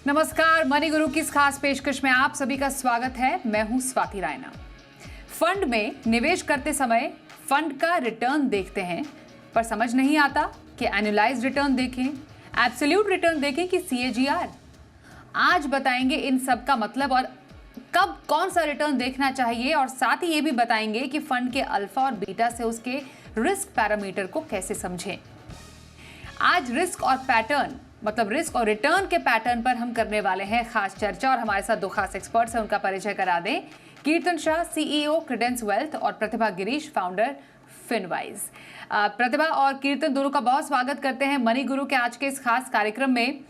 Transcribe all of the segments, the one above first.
नमस्कार, मनी गुरु की इस खास पेशकश में आप सभी का स्वागत है। मैं हूं स्वाति रायना। फंड में निवेश करते समय फंड का रिटर्न देखते हैं, पर समझ नहीं आता कि एनुअलाइज्ड रिटर्न देखें, एब्सोल्यूट रिटर्न देखें कि सीएजीआर। आज बताएंगे इन सब का मतलब और कब कौन सा रिटर्न देखना चाहिए, और साथ ही ये भी बताएंगे कि फंड के अल्फा और बीटा से उसके रिस्क पैरामीटर को कैसे समझें। आज रिस्क और पैटर्न मतलब रिस्क और रिटर्न के पैटर्न पर हम करने वाले हैं खास चर्चा, और हमारे साथ दो खास एक्सपर्ट्स हैं, उनका परिचय करा दें। कीर्तन शाह, सीईओ क्रेडेंस वेल्थ, और प्रतिभा गिरीश, फाउंडर फिनवाइज। प्रतिभा और कीर्तन दोनों का बहुत स्वागत करते हैं मनी गुरु के आज के इस खास कार्यक्रम में।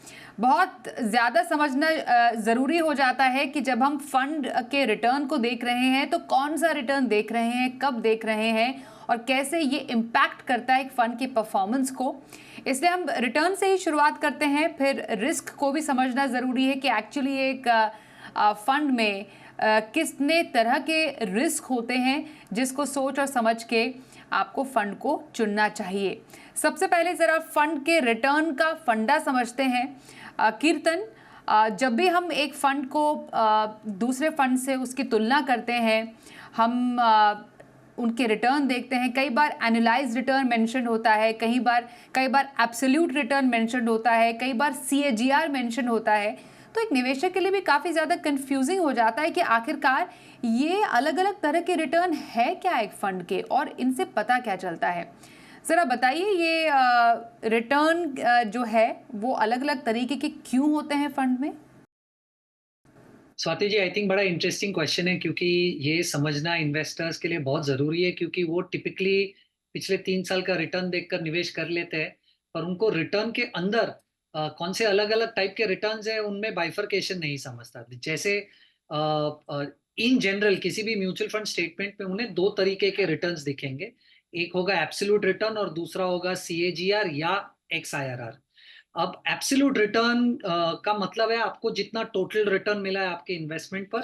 बहुत ज़्यादा समझना ज़रूरी हो जाता है कि जब हम फंड के रिटर्न को देख रहे हैं तो कौन सा रिटर्न देख रहे हैं, कब देख रहे हैं, और कैसे ये इम्पैक्ट करता है एक फंड की परफॉर्मेंस को। इसलिए हम रिटर्न से ही शुरुआत करते हैं। फिर रिस्क को भी समझना ज़रूरी है कि एक्चुअली एक फंड में कितने तरह के रिस्क होते हैं, जिसको सोच और समझ के आपको फंड को चुनना चाहिए। सबसे पहले ज़रा फंड के रिटर्न का फंडा समझते हैं। कीर्तन, जब भी हम एक फंड को दूसरे फंड से उसकी तुलना करते हैं, हम उनके रिटर्न देखते हैं। कई बार एनुअलाइज्ड रिटर्न मेंशन होता है, कई बार एब्सोल्यूट रिटर्न मेंशन होता है, कई बार सीएजीआर मेंशन होता है। तो एक निवेशक के लिए भी काफ़ी ज़्यादा कंफ्यूजिंग हो जाता है कि आखिरकार ये अलग अलग तरह के रिटर्न है क्या एक फंड के, और इनसे पता क्या चलता है। ज़रा बताइए, ये रिटर्न जो है वो अलग अलग तरीके के क्यों होते हैं फंड में? स्वाति जी, आई थिंक बड़ा इंटरेस्टिंग क्वेश्चन है, क्योंकि ये समझना इन्वेस्टर्स के लिए बहुत ज़रूरी है, क्योंकि वो टिपिकली पिछले 3 साल का रिटर्न देखकर निवेश कर लेते हैं, पर उनको रिटर्न के अंदर कौन से अलग अलग टाइप के रिटर्न्स हैं उनमें बाइफरकेशन नहीं समझता। जैसे इन जनरल किसी भी म्यूचुअल फंड स्टेटमेंट में उन्हें दो तरीके के रिटर्न्स दिखेंगे। एक होगा एब्सोल्यूट रिटर्न और दूसरा होगा सीएजीआर या एक्सआईआरआर। अब एब्सोल्यूट रिटर्न का मतलब है आपको जितना टोटल रिटर्न मिला है आपके इन्वेस्टमेंट पर,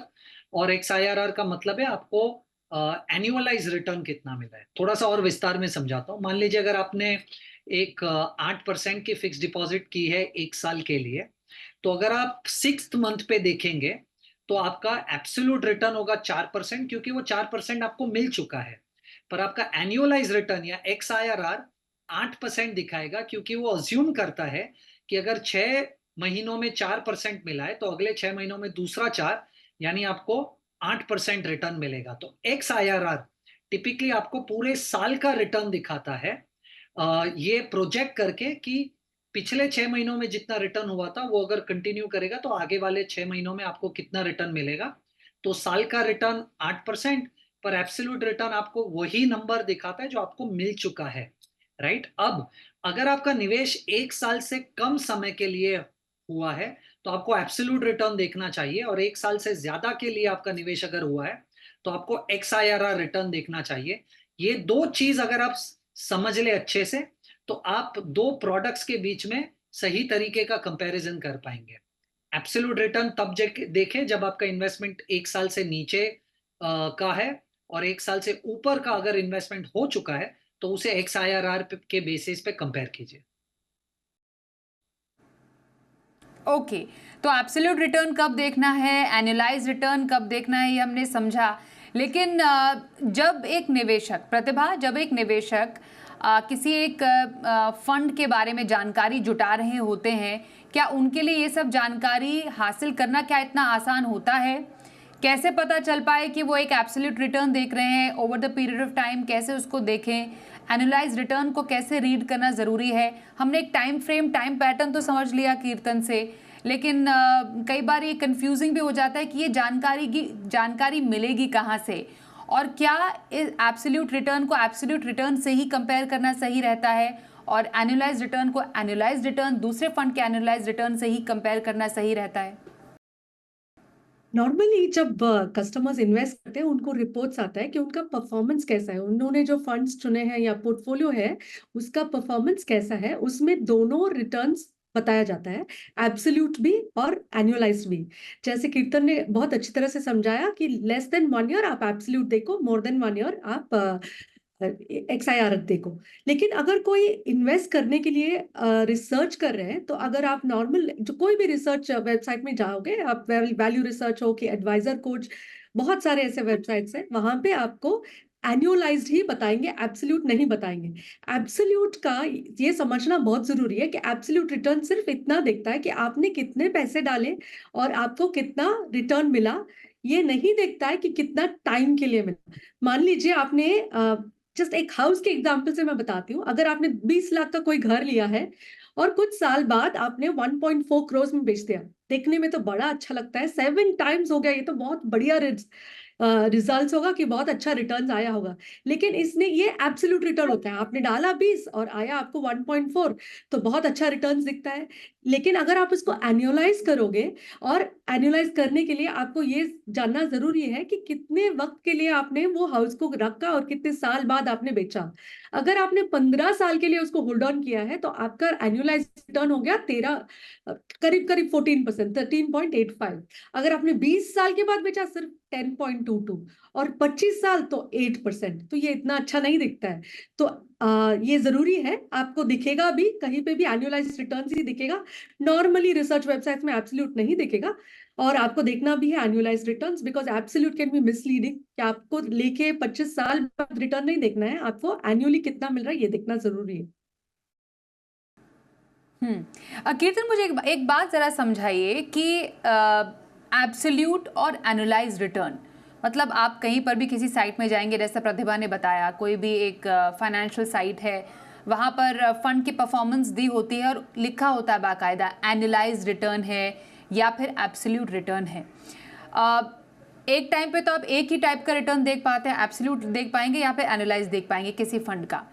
और एक्सआईआरआर का मतलब है आपको एनुअलाइज रिटर्न कितना मिला है। थोड़ा सा और विस्तार में समझाता हूँ। मान लीजिए अगर आपने एक 8% की फिक्स डिपॉजिट की है 1 साल के लिए, तो अगर आप 6th मंथ पे देखेंगे तो आपका एब्सोल्यूट रिटर्न होगा 4%, क्योंकि वो 4% आपको मिल चुका है। पर आपका एनुअलाइज रिटर्न या एक्सआईआरआर 8% दिखाएगा, क्योंकि वो अज्यूम करता है कि अगर 6 महीनों में 4% मिला है तो अगले 6 महीनों में दूसरा 4, यानी आपको 8% रिटर्न मिलेगा। तो X I R R typically आपको पूरे साल का रिटर्न दिखाता है, ये प्रोजेक्ट करके कि पिछले 6 महीनों में जितना रिटर्न हुआ था वो अगर कंटिन्यू करेगा तो आगे वाले 6 महीनों में आपको कितना रिटर्न मिलेगा। तो साल का रिटर्न 8%, पर एब्सोल्यूट रिटर्न आपको वही नंबर दिखाता है जो आपको मिल चुका है। राइट। अब अगर आपका निवेश 1 साल से कम समय के लिए हुआ है तो आपको एब्सोल्यूट रिटर्न देखना चाहिए, और 1 साल से ज्यादा के लिए आपका निवेश अगर हुआ है तो आपको एक्सआईआरआर रिटर्न देखना चाहिए। ये दो चीज अगर आप समझ ले अच्छे से, तो आप दो प्रोडक्ट्स के बीच में सही तरीके का कंपैरिजन कर पाएंगे। एब्सोल्यूट रिटर्न तब देखें जब आपका इन्वेस्टमेंट 1 साल से नीचे का है, और 1 साल से ऊपर का अगर इन्वेस्टमेंट हो चुका है तो उसे एक्सआईआरआर के बेसिस पे कंपेयर कीजिए। ओके, तो एब्सोल्यूट रिटर्न कब देखना है, एनुअलाइज रिटर्न कब देखना है, ये हमने समझा। लेकिन जब एक निवेशक, प्रतिभा, जब एक निवेशक किसी एक फंड के बारे में जानकारी जुटा रहे होते हैं, क्या उनके लिए ये सब जानकारी हासिल करना क्या इतना आसान होता है? कैसे पता चल पाए कि वो एक एब्सोल्यूट रिटर्न देख रहे हैं over the period of time, कैसे उसको देखें? एनुअलाइज रिटर्न को कैसे रीड करना ज़रूरी है? हमने एक टाइम फ्रेम, टाइम पैटर्न तो समझ लिया कीर्तन से, लेकिन कई बार ये कंफ्यूजिंग भी हो जाता है कि ये जानकारी मिलेगी कहाँ से, और क्या एब्सोल्यूट रिटर्न को एब्सोल्यूट रिटर्न से ही कंपेयर करना सही रहता है, और एनुअलाइज रिटर्न को एनुअलाइज रिटर्न, दूसरे फंड के एनुअलाइज रिटर्न से ही कंपेयर करना सही रहता है? नॉर्मली जब कस्टमर्स इन्वेस्ट करते हैं उनको रिपोर्ट्स आता है कि उनका परफॉर्मेंस कैसा है, उन्होंने जो फंड्स चुने हैं या पोर्टफोलियो है उसका परफॉर्मेंस कैसा है, उसमें दोनों रिटर्न्स बताया जाता है, एब्सोल्यूट भी और एनुअलाइज्ड भी। जैसे कीर्तन ने बहुत अच्छी तरह से समझाया कि लेस देन 1 ईयर आप एब्सोल्यूट देखो, मोर देन 1 ईयर आप XIR देखो। लेकिन अगर कोई इन्वेस्ट करने के लिए रिसर्च कर रहे हैं, तो अगर आप नॉर्मल जो कोई भी रिसर्च वेबसाइट में जाओगे, आप वैल्यू रिसर्च हो कि एडवाइजर कोच, बहुत सारे ऐसे वेबसाइट्स हैं, वहां पे आपको एनुअलाइज्ड ही बताएंगे, एब्सोल्यूट नहीं बताएंगे। एब्सोल्यूट का ये समझना बहुत जरूरी है कि एब्सोल्यूट रिटर्न सिर्फ इतना देखता है कि आपने कितने पैसे डाले और आपको कितना रिटर्न मिला। ये नहीं देखता है कि कितना टाइम के लिए मिला। मान लीजिए आपने जस्ट एक हाउस के एग्जांपल से मैं बताती हूँ, अगर आपने 20 लाख का कोई घर लिया है और कुछ साल बाद आपने 1.4 करोड़ में बेच दिया, देखने में तो बड़ा अच्छा लगता है, 7 टाइम्स हो गया, ये तो बहुत बढ़िया रिजल्ट्स होगा कि बहुत अच्छा रिटर्न आया होगा। लेकिन इसने ये एब्सोल्यूट रिटर्न होता है, आपने डाला 20 और आया आपको 1.4, तो बहुत अच्छा रिटर्न दिखता है। लेकिन अगर आप उसको एनुअलाइज करोगे, और एनुअलाइज करने के लिए आपको ये जानना जरूरी है कि कितने वक्त के लिए आपने वो हाउस को रखा और कितने साल बाद आपने बेचा। अगर आपने 15 साल के लिए उसको होल्ड ऑन किया है, तो आपका एनुअलाइज रिटर्न हो गया 13, करीब करीब 14%, 13.85। अगर आपने 20 साल के बाद बेचा सिर्फ 10.22, और 25 साल तो 8%। तो ये इतना अच्छा नहीं दिखता है। तो ये जरूरी है, आपको दिखेगा भी कहीं पे भी एनुअलाइज रिटर्न ही दिखेगा, नॉर्मली रिसर्च वेबसाइट में एब्सोल्यूट नहीं दिखेगा। और आपको देखना भी है annualise returns, because absolute can be misleading, कि आपको लेके 25 साल बाद रिटर्न नहीं देखना है, आपको एनुअली कितना मिल रहा है ये देखना जरूरी है। कीर्तन, मुझे एक बात जरा समझाइए कि एब्सोल्यूट और एनुअलाइज रिटर्न, मतलब आप कहीं पर भी किसी साइट में जाएंगे, जैसा प्रतिभा ने बताया, कोई भी एक फाइनेंशियल साइट है, वहाँ पर फंड की परफॉर्मेंस दी होती है और लिखा होता है बाकायदा एनुअलाइज रिटर्न है या फिर एब्सोल्यूट रिटर्न है। एक टाइम पे तो आप एक ही टाइप का रिटर्न देख पाते हैं, एब्सोल्यूट देख पाएंगे या फिर एनुअलाइज देख पाएंगे किसी फंड का।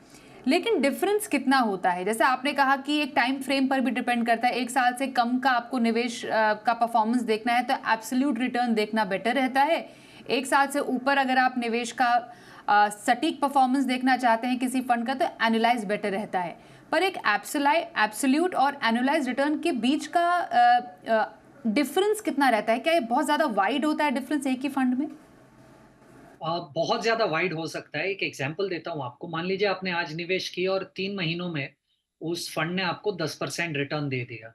लेकिन डिफरेंस कितना होता है? जैसे आपने कहा कि एक टाइम फ्रेम पर भी डिपेंड करता है, 1 साल से कम का आपको निवेश का परफॉर्मेंस देखना है तो एब्सोल्यूट रिटर्न देखना बेटर रहता है। 1 साल से ऊपर अगर आप निवेश का सटीक परफॉर्मेंस देखना चाहते हैं किसी फंड का, तो एनुअलाइज बेटर रहता है। पर एक एब्सोल्यूट और एनुअलाइज रिटर्न के बीच का डिफरेंस कितना रहता है? क्या ये बहुत ज्यादा वाइड होता है डिफरेंस एक ही फंड में? बहुत ज्यादा वाइड हो सकता है। एक एग्जांपल देता हूँ आपको। मान लीजिए आपने आज निवेश किया और 3 महीनों में उस फंड ने आपको 10% रिटर्न दे दिया,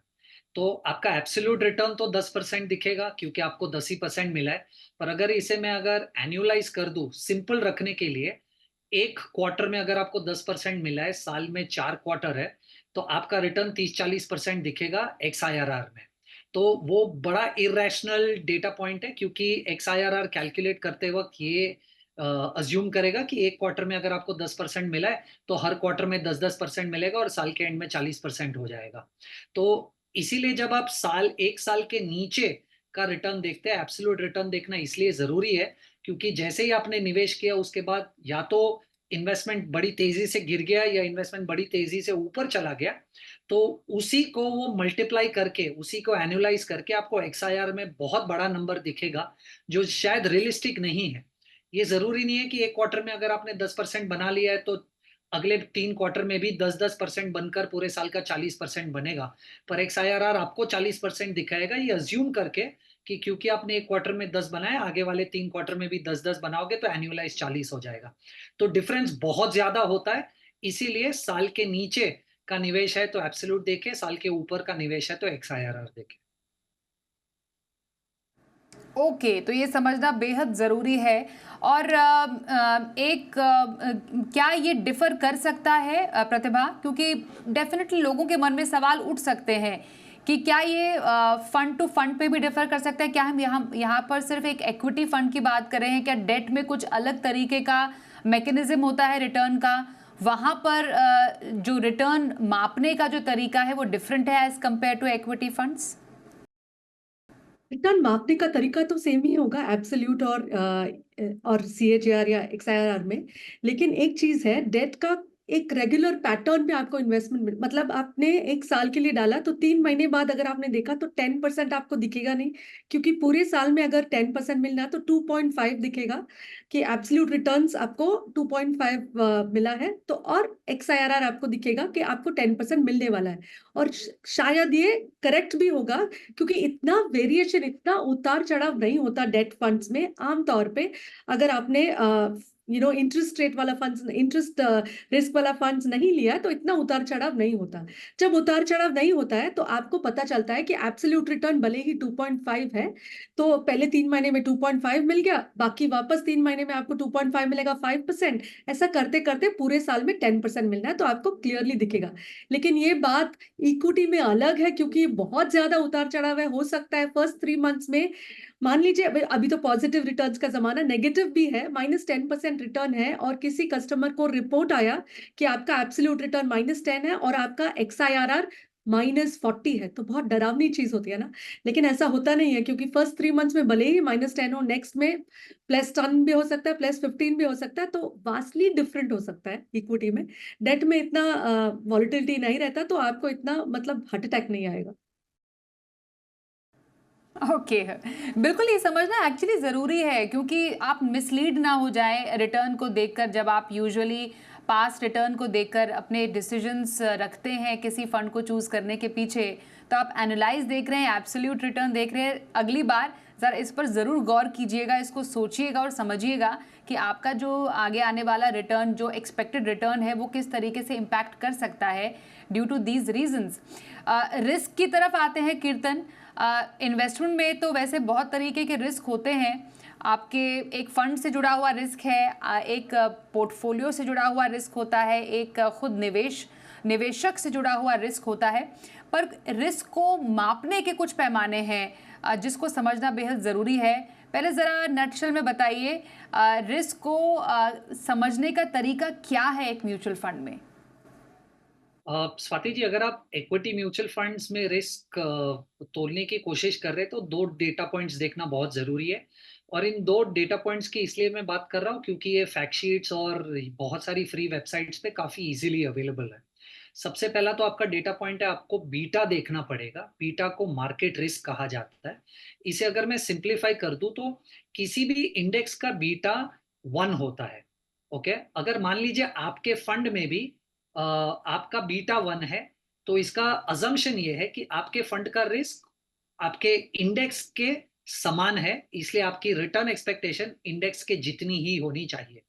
तो आपका एब्सोल्यूट रिटर्न तो 10% दिखेगा क्योंकि आपको 10% मिला है। पर अगर इसे मैं अगर एनुअलाइज कर दूं सिंपल रखने के लिए, एक क्वार्टर में अगर आपको 10% मिला है, साल में 4 क्वार्टर है, तो आपका रिटर्न 30-40% दिखेगा XIRR में। तो वो बड़ा इरेशनल डेटा पॉइंट है, क्योंकि XIRR कैलकुलेट करते वक्त ये अज्यूम करेगा कि एक क्वार्टर में अगर आपको 10% मिला है तो हर क्वार्टर में 10-10% मिलेगा और साल के एंड में 40% हो जाएगा। तो इसीलिए जब आप एक साल के नीचे का रिटर्न देखते हैं, एब्सोल्यूट रिटर्न देखना इसलिए जरूरी है क्योंकि जैसे ही आपने निवेश किया उसके बाद या तो इन्वेस्टमेंट बड़ी तेजी से गिर गया या इन्वेस्टमेंट बड़ी तेजी से ऊपर चला गया, तो उसी को वो मल्टीप्लाई करके, उसी को एनुअलाइज करके आपको XIR में बहुत बड़ा नंबर दिखेगा जो शायद रियलिस्टिक नहीं है। ये जरूरी नहीं है कि एक क्वार्टर में अगर आपने 10% बना लिया है तो अगले 3 क्वार्टर में भी 10-10% बनकर पूरे साल का 40% बनेगा। पर XIRR आपको 40% दिखाएगा, ये अज्यूम करके कि क्योंकि आपने एक क्वार्टर में 10 बनाया, आगे वाले 3 क्वार्टर में भी 10-10 बनाओगे तो एनुअलाइज 40 हो जाएगा। तो डिफरेंस बहुत ज्यादा होता है। इसीलिए साल के नीचे का निवेश है तो एब्सोल्यूट देखे, साल के ऊपर का निवेश है तो XIRR देखे। ओके, तो ये समझना बेहद ज़रूरी है। और क्या ये डिफ़र कर सकता है प्रतिभा? क्योंकि डेफिनेटली लोगों के मन में सवाल उठ सकते हैं कि क्या ये फंड टू फंड पे भी डिफ़र कर सकता है? क्या हम यहाँ पर सिर्फ एक इक्विटी फंड की बात कर रहे हैं? क्या डेट में कुछ अलग तरीके का मैकेनिज्म होता है रिटर्न का? वहाँ पर जो रिटर्न मापने का जो तरीका है वो डिफरेंट है as compare to equity funds? Return मापने का तरीका तो सेम ही होगा एब्सोल्यूट और CAGR या XIRR में। लेकिन एक चीज है, डेट का एक रेगुलर पैटर्न पे आपको इन्वेस्टमेंट मतलब आपने 1 साल के लिए डाला तो 3 महीने बाद अगर आपने देखा तो 10% आपको दिखेगा नहीं, क्योंकि पूरे साल में अगर 10% मिलना है तो 2.5 दिखेगा कि एब्सोल्यूट रिटर्न्स आपको 2.5 मिला है, तो और XIRR आपको दिखेगा कि आपको 10% मिलने वाला है। और शायद ये करेक्ट भी होगा, क्योंकि इतना वेरिएशन, इतना उतार चढ़ाव नहीं होता डेट फंड्स में। आमतौर पे अगर आपने इंटरेस्ट रेट वाला फंड्स, इंटरेस्ट रिस्क वाला फंड्स नहीं लिया तो इतना उतार चढ़ाव नहीं होता। जब उतार चढ़ाव नहीं होता है तो आपको पता चलता है कि एब्सोल्यूट रिटर्न भले ही 2.5 है, तो पहले 3 महीने में 2.5 मिल गया, बाकी वापस 3 महीने में आपको 2.5 मिलेगा 5%। ऐसा करते करते पूरे साल में 10% मिलना है, तो आपको क्लियरली दिखेगा। लेकिन ये बात इक्विटी में अलग है, क्योंकि बहुत ज्यादा उतार चढ़ाव है। हो सकता है फर्स्ट 3 मंथ्स में, मान लीजिए अभी तो पॉजिटिव रिटर्न्स का जमाना, नेगेटिव भी है, -10% रिटर्न है, और किसी कस्टमर को रिपोर्ट आया कि आपका एब्सोल्यूट रिटर्न -10 है और आपका XIRR -40 है, तो बहुत डरावनी चीज होती है ना। लेकिन ऐसा होता नहीं है, क्योंकि फर्स्ट 3 मंथ्स में भले ही -10 हो, नेक्स्ट में +10 भी हो सकता है, +15 भी हो सकता है, तो वास्टली डिफरेंट हो सकता है इक्विटी में। डेट में इतना वॉलिटिलिटी नहीं रहता, तो आपको इतना मतलब हार्ट अटैक नहीं आएगा। ओके बिल्कुल, ये समझना एक्चुअली ज़रूरी है, क्योंकि आप मिसलीड ना हो जाए रिटर्न को देखकर। जब आप यूजुअली पास्ट रिटर्न को देखकर अपने डिसीजंस रखते हैं किसी फंड को चूज़ करने के पीछे, तो आप एनालाइज देख रहे हैं, एब्सोल्यूट रिटर्न देख रहे हैं। अगली बार ज़रा इस पर ज़रूर गौर कीजिएगा, इसको सोचिएगा और समझिएगा कि आपका जो आगे आने वाला रिटर्न, जो एक्सपेक्टेड रिटर्न है, वो किस तरीके से इम्पैक्ट कर सकता है due to these reasons. Risk की तरफ आते हैं कीर्तन। इन्वेस्टमेंट में तो वैसे बहुत तरीके के रिस्क होते हैं। आपके एक फंड से जुड़ा हुआ रिस्क है, एक पोर्टफोलियो से जुड़ा हुआ रिस्क होता है, एक खुद निवेशक से जुड़ा हुआ रिस्क होता है। पर रिस्क को मापने के कुछ पैमाने हैं जिसको समझना बेहद ज़रूरी है। पहले ज़रा नटशल में बताइए, रिस्क को समझने का तरीका क्या है एक म्यूचुअल फंड में? स्वाति जी, अगर आप इक्विटी म्यूचुअल फंड्स में रिस्क तोलने की कोशिश कर रहे हैं तो 2 डेटा पॉइंट्स देखना बहुत ज़रूरी है। और इन 2 डेटा पॉइंट्स की इसलिए मैं बात कर रहा हूँ क्योंकि ये फैक्ट शीट्स और बहुत सारी फ्री वेबसाइट्स पे काफ़ी इजीली अवेलेबल है। सबसे पहला तो आपका डेटा पॉइंट है, आपको बीटा देखना पड़ेगा। बीटा को मार्केट रिस्क कहा जाता है। इसे अगर मैं सिंप्लीफाई कर दूं तो किसी भी इंडेक्स का बीटा 1 होता है। ओके, अगर मान लीजिए आपके फंड में भी आपका बीटा 1 है, तो इसका अजम्पशन ये है कि आपके फंड का रिस्क आपके इंडेक्स के समान है, इसलिए आपकी रिटर्न एक्सपेक्टेशन इंडेक्स के जितनी ही होनी चाहिए।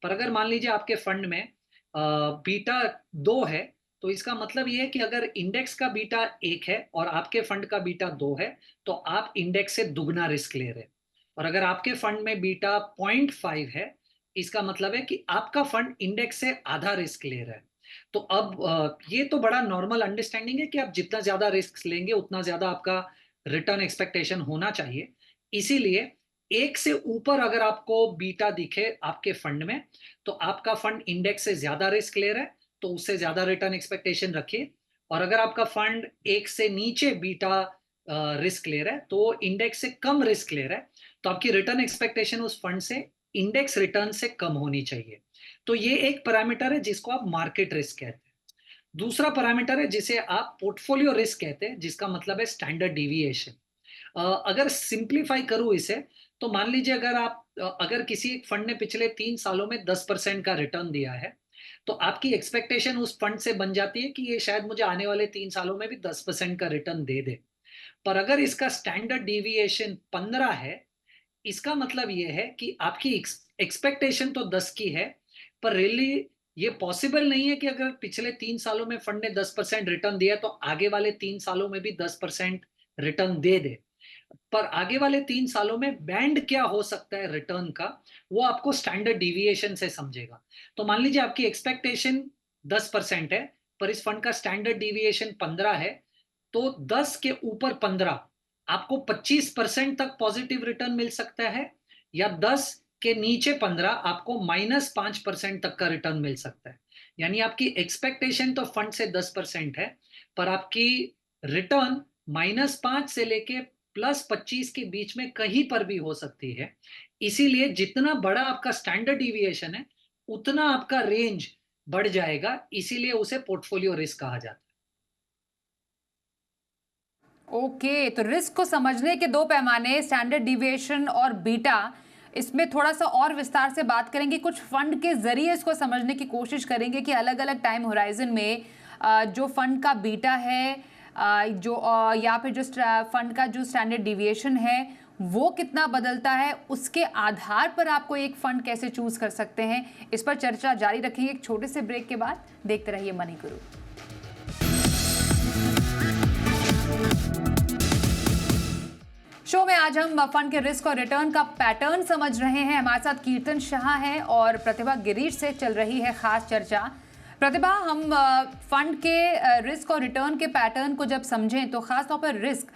पर अगर मान लीजिए आपके फंड में बीटा 2 है, तो इसका मतलब ये है कि अगर इंडेक्स का बीटा 1 है और आपके फंड का बीटा 2 है, तो आप इंडेक्स से दुगना रिस्क ले रहे हैं। और अगर आपके फंड में बीटा 0.5 है, इसका मतलब है कि आपका फंड इंडेक्स से आधा रिस्क ले रहा है। तो अब ये तो बड़ा नॉर्मल अंडरस्टैंडिंग है कि आप जितना ज्यादा रिस्क लेंगे उतना ज्यादा आपका रिटर्न एक्सपेक्टेशन होना चाहिए। इसीलिए 1 से ऊपर अगर आपको बीटा दिखे आपके फंड में, तो आपका फंड इंडेक्स से ज्यादा रिस्क ले रहा है, तो उससे ज्यादा रिटर्न एक्सपेक्टेशन रखिए। और अगर आपका फंड 1 से नीचे बीटा रिस्क ले रहा है, तो इंडेक्स से कम रिस्क ले रहा है, तो आपकी रिटर्न एक्सपेक्टेशन उस फंड से इंडेक्स रिटर्न से कम होनी चाहिए। तो ये एक पैरामीटर है जिसको आप मार्केट रिस्क कहते हैं। दूसरा पैरामीटर है जिसे आप पोर्टफोलियो रिस्क कहते हैं, जिसका मतलब है स्टैंडर्ड डिविएशन। अगर सिंप्लीफाई करूं इसे, तो मान लीजिए अगर किसी एक फंड ने पिछले 3 सालों में 10% का रिटर्न दिया है, तो आपकी एक्सपेक्टेशन उस फंड से बन जाती है कि ये शायद मुझे आने वाले 3 सालों में भी 10% का रिटर्न दे दे। पर अगर इसका स्टैंडर्ड डिविएशन 15 है, इसका मतलब ये है कि आपकी एक्सपेक्टेशन तो 10 की है, पर रियली ये पॉसिबल नहीं है कि अगर पिछले 3 सालों में फंड ने 10% रिटर्न दिया तो आगे वाले 3 सालों में भी 10% रिटर्न दे दे। पर आगे वाले 3 सालों में बैंड क्या हो सकता है रिटर्न का, वो आपको स्टैंडर्ड डिविएशन से समझेगा। तो मान लीजिए आपकी एक्सपेक्टेशन 10% है, पर इस फंड का स्टैंडर्ड डिविएशन 15 है, तो 10 के ऊपर 15 आपको 25% तक पॉजिटिव रिटर्न मिल सकता है, या 10 के नीचे 15 आपको -5% तक का रिटर्न मिल सकता है। यानी आपकी एक्सपेक्टेशन तो फंड से 10% है, पर आपकी रिटर्न -5 से लेके +25 के बीच में कहीं पर भी हो सकती है। इसीलिए जितना बड़ा आपका स्टैंडर्ड डिविएशन है, उतना आपका रेंज बढ़ जाएगा, इसीलिए उसे पोर्टफोलियो रिस्क कहा जाता है। ओके, तो रिस्क को समझने के 2 पैमाने, स्टैंडर्ड डिविएशन और बीटा, इसमें थोड़ा-सा और विस्तार से बात करेंगे। कुछ फंड के ज़रिए इसको समझने की कोशिश करेंगे कि अलग-अलग टाइम होराइज़न में जो फंड का बीटा है, या फिर जो फंड का जो स्टैंडर्ड डिविएशन है, वो कितना बदलता है, उसके आधार पर आपको एक फंड कैसे चूज कर सकते हैं, इस पर चर्चा जारी रखेंगे एक छोटे से ब्रेक के बाद। देखते रहिए मनी गुरु। शो में आज हम फंड के रिस्क और रिटर्न का पैटर्न समझ रहे हैं। हमारे साथ कीर्तन शाह है और प्रतिभा गिरीश से चल रही है खास चर्चा। प्रतिभा, हम फंड के रिस्क और रिटर्न के पैटर्न को जब समझें तो खास तौर पर रिस्क,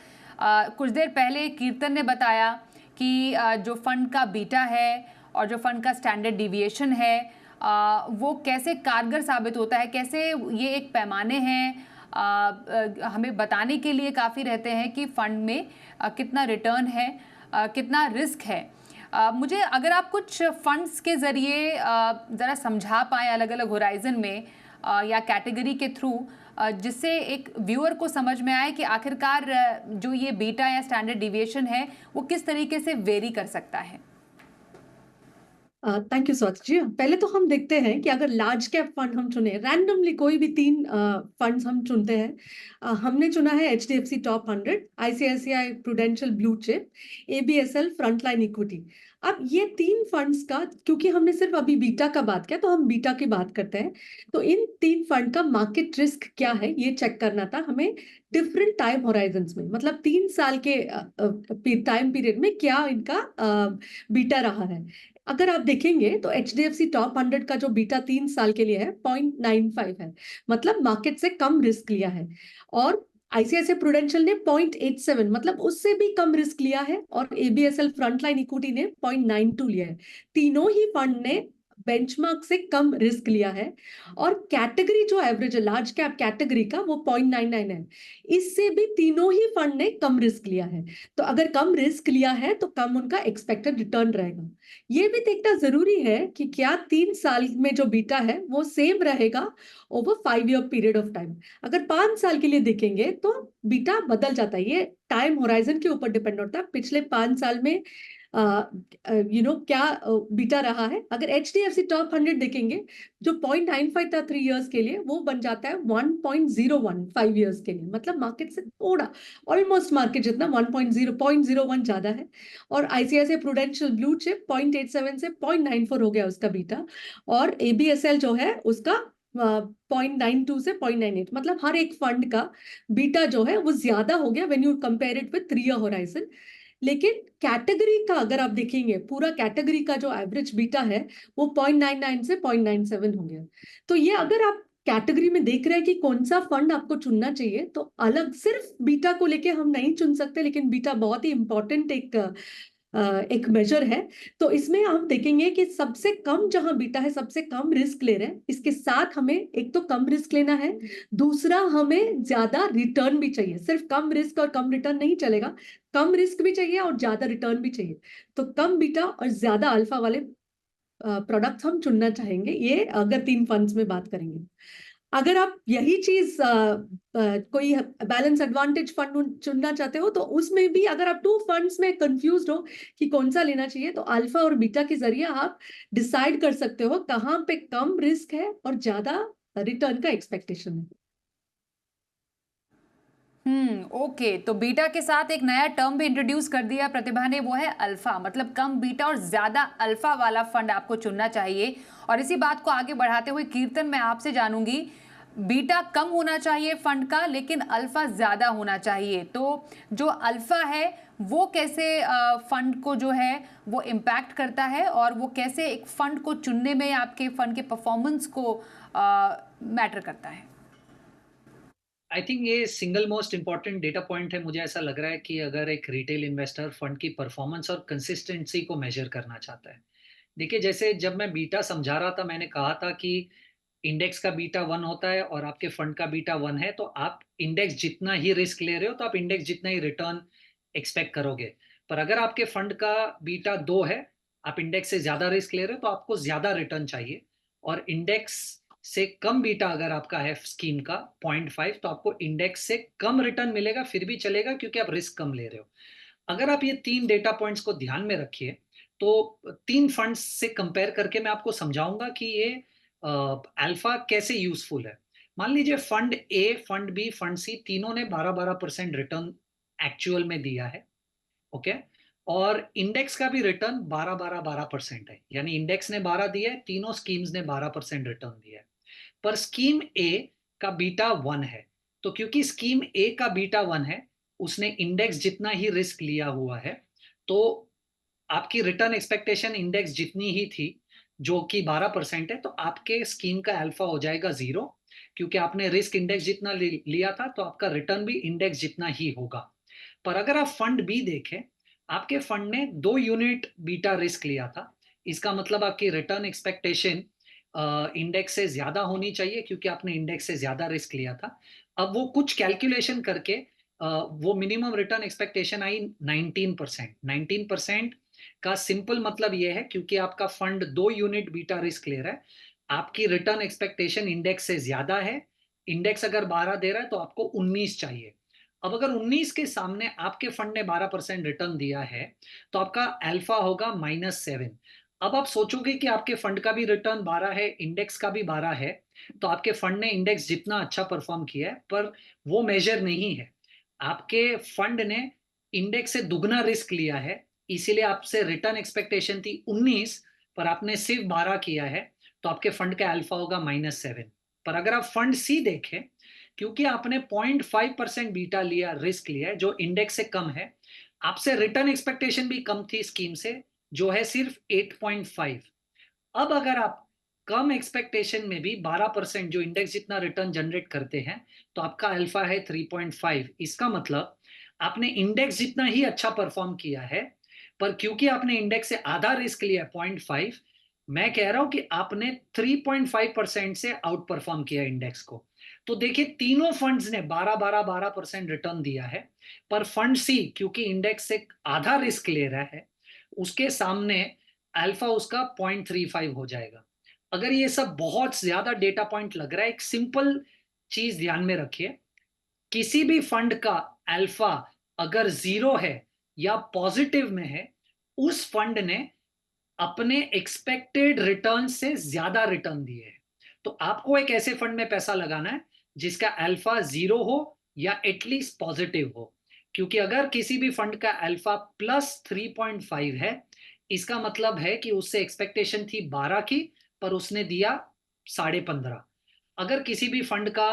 कुछ देर पहले कीर्तन ने बताया कि जो फंड का बीटा है और जो फंड का स्टैंडर्ड डिविएशन है वो कैसे कारगर साबित होता है, कैसे ये एक पैमाने हैं हमें बताने के लिए काफ़ी रहते हैं कि फंड में कितना रिटर्न है, कितना रिस्क है। मुझे अगर आप कुछ फंड्स के ज़रिए ज़रा समझा पाएँ अलग अलग होराइजन में या कैटेगरी के थ्रू, जिससे एक व्यूअर को समझ में आए कि आखिरकार जो ये बीटा या स्टैंडर्ड डिविएशन है वो किस तरीके से वेरी कर सकता है। Thank you Swati ji. पहले तो हम देखते हैं कि अगर लार्ज कैप फंड हम चुने, रैंडमली कोई भी 3 फंड्स हम चुनते हैं। हमने चुना है HDFC top 100, ICICI prudential blue chip, ABSL frontline equity. अब ये 3 फंड्स का, क्योंकि हमने सिर्फ अभी बीटा का बात किया तो हम बीटा की बात करते हैं। तो इन 3 फंड का मार्केट रिस्क क्या है ये चेक करना था हमें डिफरेंट टाइम होराइजन्स में, मतलब 3 साल के टाइम पीरियड में क्या इनका बीटा रहा है। अगर आप देखेंगे तो HDFC टॉप 100 का जो बीटा 3 साल के लिए है 0.95 है, मतलब मार्केट से कम रिस्क लिया है। और ICICI प्रूडेंशियल ने 0.87 मतलब उससे भी कम रिस्क लिया है, और ABSL फ्रंटलाइन इक्विटी ने 0.92 लिया है। तीनों ही फंड ने बेंचमार्क से कम रिस्क लिया है। और कैटेगरी जो एवरेज है लार्ज कैप कैटेगरी का वो 0.99 है, इससे भी तीनों ही फंड ने कम रिस्क लिया है। तो अगर कम रिस्क लिया है तो कम उनका एक्सपेक्टेड रिटर्न रहेगा। ये भी देखना जरूरी है कि क्या 3 साल में जो बीटा है वो सेम रहेगा over 5 year period of time. अगर 5 साल के लिए देखेंगे तो बीटा बदल जाता है, ये टाइम होराइजन के ऊपर डिपेंड होता है पिछले 5 साल में क्या बीटा रहा है। अगर HDFC टॉप 100 देखेंगे जो 0.95 था 3 इयर्स के लिए, वो बन जाता है 1.01 5 इयर्स के लिए, मतलब मार्केट से थोड़ा ऑलमोस्ट मार्केट जितना 0.01 ज्यादा है। और ICICI प्रूडेंशियल ब्लू चिप 0.87 से 0.94 हो गया उसका बीटा, और ABSL जो है उसका 0.92 से 0.98, मतलब हर एक फंड का बीटा जो है वो ज्यादा हो गया when you compare it with 3 year horizon. लेकिन कैटेगरी का अगर आप देखेंगे, पूरा कैटेगरी का जो एवरेज बीटा है वो 0.99 से 0.97 हो गया। तो ये अगर आप कैटेगरी में देख रहे हैं कि कौन सा फंड आपको चुनना चाहिए, तो अलग सिर्फ बीटा को लेके हम नहीं चुन सकते, लेकिन बीटा बहुत ही इंपॉर्टेंट एक मेजर है। तो इसमें हम देखेंगे कि सबसे कम जहां बीटा है, सबसे कम रिस्क ले रहे हैं, इसके साथ हमें एक तो कम रिस्क लेना है, दूसरा हमें ज्यादा रिटर्न भी चाहिए। सिर्फ कम रिस्क और कम रिटर्न नहीं चलेगा, कम रिस्क भी चाहिए और ज्यादा रिटर्न भी चाहिए। तो कम बीटा और ज्यादा अल्फा वाले प्रोडक्ट्स हम चुनना चाहेंगे, ये अगर 3 फंड्स में बात करेंगे। अगर आप यही चीज कोई बैलेंस एडवांटेज फंड चुनना चाहते हो, तो उसमें भी अगर आप 2 फंड्स में कंफ्यूज हो कि कौन सा लेना चाहिए, तो अल्फा और बीटा के जरिए आप डिसाइड कर सकते हो कहाँ पे कम रिस्क है और ज्यादा रिटर्न का एक्सपेक्टेशन है। ओके, तो बीटा के साथ एक नया टर्म भी इंट्रोड्यूस कर दिया प्रतिभा ने, वो है अल्फा, मतलब कम बीटा और ज्यादा अल्फा वाला फंड आपको चुनना चाहिए। और इसी बात को आगे बढ़ाते हुए कीर्तन, मैं आपसे जानूंगी, बीटा कम होना चाहिए फंड का लेकिन अल्फा ज्यादा होना चाहिए, तो जो अल्फा है वो कैसे फंड को जो है वो इम्पैक्ट करता है और वो कैसे एक फंड को चुनने में आपके फंड के परफॉर्मेंस को मैटर करता है? आई थिंक ये single most important data point है। मुझे ऐसा लग रहा है कि अगर एक रिटेल इन्वेस्टर फंड की परफॉर्मेंस और कंसिस्टेंसी को मेजर करना चाहता है, देखिए जैसे जब मैं बीटा समझा रहा था, मैंने कहा था कि इंडेक्स का बीटा 1 होता है और आपके फंड का बीटा 1 है, तो आप इंडेक्स जितना ही रिस्क ले रहे हो तो आप इंडेक्स जितना ही रिटर्न एक्सपेक्ट करोगे। पर अगर आपके फंड का बीटा 2 है, आप इंडेक्स से ज्यादा रिस्क ले रहे हो तो आपको ज्यादा रिटर्न चाहिए। और इंडेक्स से कम बीटा अगर आपका है स्कीम का 0.5, तो आपको इंडेक्स से कम रिटर्न मिलेगा, फिर भी चलेगा क्योंकि आप रिस्क कम ले रहे हो। अगर आप ये 3 डेटा पॉइंट्स को ध्यान में रखिए तो 3 फंड्स से कंपेयर करके मैं आपको समझाऊंगा कि ये अल्फा कैसे यूजफुल है। मान लीजिए फंड ए, फंड बी, फंड सी तीनों ने 12-12% रिटर्न एक्चुअल में दिया है। ओके, और इंडेक्स का भी रिटर्न 12% है, यानी इंडेक्स ने 12 दिया है, तीनों स्कीम्स ने 12% रिटर्न दिया है। पर स्कीम ए का बीटा 1 है, तो क्योंकि स्कीम ए का बीटा 1 है, उसने इंडेक्स जितना ही रिस्क लिया हुआ है, तो आपकी रिटर्न एक्सपेक्टेशन इंडेक्स जितनी ही थी, जो कि 12% है, तो आपके स्कीम का अल्फा हो जाएगा 0, क्योंकि आपने रिस्क इंडेक्स जितना लिया था, तो आपका रिटर्न भी इंडेक्स जितना ही होगा। पर अगर आप फंड बी देखें, आपके फंड ने 2 यूनिट बीटा रिस्क लिया था। इसका मतलब आपकी रिटर्न एक्सपेक्टेशन इंडेक्स से ज्यादा होनी चाहिए, क्योंकि आपने इंडेक्स से ज्यादा रिस्क लिया था। अब वो कुछ कैलकुलेशन करके वो मिनिमम रिटर्न एक्सपेक्टेशन आई 19%। 19% का सिंपल मतलब ये है, क्योंकि आपका फंड 2 यूनिट बीटा रिस्क ले रहा है, आपकी रिटर्न एक्सपेक्टेशन इंडेक्स से ज्यादा है। इंडेक्स अगर 12 दे रहा है, तो आपको 19 चाहिए। अब अगर 19 के सामने आपके फंड ने 12% रिटर्न दिया है, तो आपका अल्फा होगा -7। अब आप सोचोगे कि आपके फंड का भी रिटर्न 12 है, इंडेक्स का भी 12 है, तो आपके फंड ने इंडेक्स जितना अच्छा परफॉर्म किया है, पर वो मेजर नहीं है। आपके फंड ने इंडेक्स से दुगना रिस्क लिया है, इसीलिए आपसे रिटर्न एक्सपेक्टेशन थी 19, पर आपने सिर्फ 12 किया है, तो आपके फंड का अल्फा होगा -7। पर अगर आप फंड सी देखें, क्योंकि आपने 0.5% बीटा लिया, रिस्क लिया है, जो इंडेक्स से कम है, आपसे रिटर्न एक्सपेक्टेशन भी कम थी स्कीम से, जो है सिर्फ 8.5। अब अगर आप कम एक्सपेक्टेशन में भी 12% जो इंडेक्स जितना रिटर्न जनरेट करते हैं, तो आपका अल्फा है 3.5। इसका मतलब आपने इंडेक्स जितना ही अच्छा परफॉर्म किया है, पर क्योंकि आपने इंडेक्स से आधा रिस्क लिया 0.5, मैं कह रहा हूं कि आपने 3.5% से आउट परफॉर्म किया इंडेक्स को। तो देखिए, तीनों फंड्स ने 12-12-12% रिटर्न दिया है, पर फंड सी क्योंकि इंडेक्स से आधा रिस्क ले रहा है, उसके सामने अल्फा उसका 0.35 हो जाएगा। अगर ये सब बहुत ज्यादा डेटा पॉइंट लग रहा है, एक सिंपल चीज ध्यान में रखिए, किसी भी फंड का अल्फा अगर 0 है या पॉजिटिव में है, उस फंड ने अपने एक्सपेक्टेड रिटर्न से ज्यादा रिटर्न दिए हैं। तो आपको एक ऐसे फंड में पैसा लगाना है जिसका अल्फा 0 हो या एटलीस्ट पॉजिटिव हो, क्योंकि अगर किसी भी फंड का अल्फा +3.5 है, इसका मतलब है कि उससे एक्सपेक्टेशन थी 12 की, पर उसने दिया 15.5। अगर किसी भी फंड का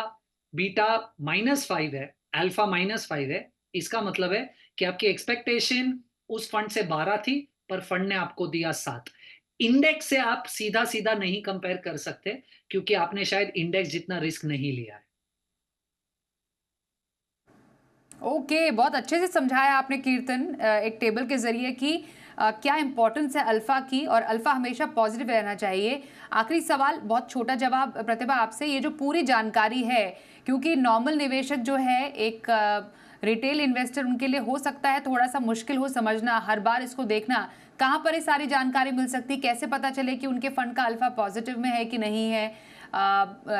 बीटा -5 है, अल्फा -5 है, इसका मतलब है कि आपकी एक्सपेक्टेशन उस फंड से 12 थी, पर फंड ने आपको दिया 7। इंडेक्स से आप सीधा सीधा नहीं कंपेयर कर सकते, क्योंकि आपने शायद इंडेक्स जितना रिस्क नहीं लिया है। ओके, बहुत अच्छे से समझाया आपने कीर्तन एक टेबल के ज़रिए कि क्या इंपॉर्टेंस है अल्फ़ा की, और अल्फ़ा हमेशा पॉजिटिव रहना चाहिए। आखिरी सवाल, बहुत छोटा जवाब प्रतिभा आपसे, ये जो पूरी जानकारी है, क्योंकि नॉर्मल निवेशक जो है, एक रिटेल इन्वेस्टर, उनके लिए हो सकता है थोड़ा सा मुश्किल हो समझना, हर बार इसको देखना, कहाँ पर ये सारी जानकारी मिल सकती, कैसे पता चले कि उनके फंड का अल्फ़ा पॉजिटिव में है कि नहीं है?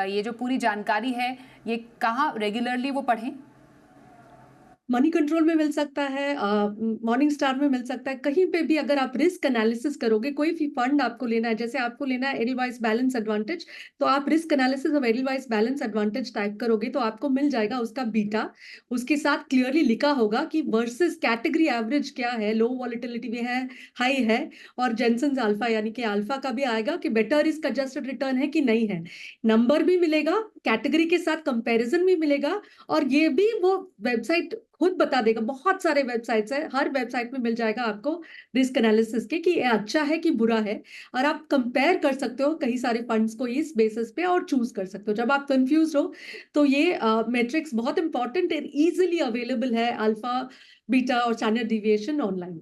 ये जो पूरी जानकारी है, ये कहाँ रेगुलरली वो पढ़ें? मनी कंट्रोल में मिल सकता है, मॉर्निंग स्टार में मिल सकता है, कहीं पे भी अगर आप रिस्क एनालिसिस करोगे, कोई भी फंड आपको लेना है, जैसे आपको लेना है एडलवाइस बैलेंस एडवांटेज, तो आप risk analysis of Edelweiss balance advantage type करोगे, तो आपको मिल जाएगा उसका बीटा। उसके साथ क्लियरली लिखा होगा कि वर्सेस कैटेगरी एवरेज क्या है, लो वॉलेटिलिटी में है, हाई है, और जेनसन्स अल्फा यानी कि अल्फा का भी आएगा कि बेटर रिस्क एडजस्टेड रिटर्न है कि नहीं है। नंबर भी मिलेगा, कैटेगरी के साथ कंपैरिजन भी मिलेगा, और ये भी वो वेबसाइट खुद बता देगा। बहुत सारे वेबसाइट्स है, हर वेबसाइट में मिल जाएगा आपको रिस्क एनालिसिस के कि ये अच्छा है कि बुरा है, और आप कंपेयर कर सकते हो कई सारे फंड्स को इस बेसिस पे और चूज कर सकते हो। जब आप कंफ्यूज हो, तो ये मैट्रिक्स बहुत इंपॉर्टेंट है, इजीली अवेलेबल है, अल्फा, बीटा और स्टैंडर्ड डिविएशन ऑनलाइन।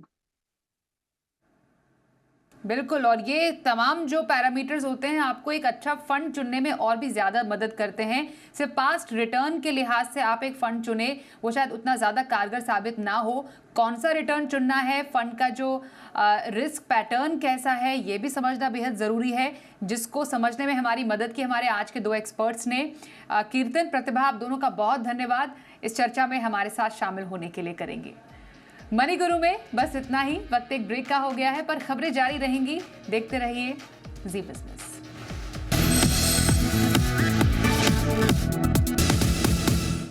बिल्कुल, और ये तमाम जो पैरामीटर्स होते हैं आपको एक अच्छा फंड चुनने में और भी ज़्यादा मदद करते हैं। सिर्फ पास्ट रिटर्न के लिहाज से आप एक फ़ंड चुने, वो शायद उतना ज़्यादा कारगर साबित ना हो। कौन सा रिटर्न चुनना है, फ़ंड का जो रिस्क पैटर्न कैसा है, ये भी समझना बेहद ज़रूरी है, जिसको समझने में हमारी मदद की हमारे आज के 2 एक्सपर्ट्स ने। कीर्तन, प्रतिभा, आप दोनों का बहुत धन्यवाद इस चर्चा में हमारे साथ शामिल होने के लिए। करेंगे मनी गुरु में बस इतना ही, वक्त एक ब्रेक का हो गया है, पर खबरें जारी रहेंगी। देखते रहिए जी बिजनेस।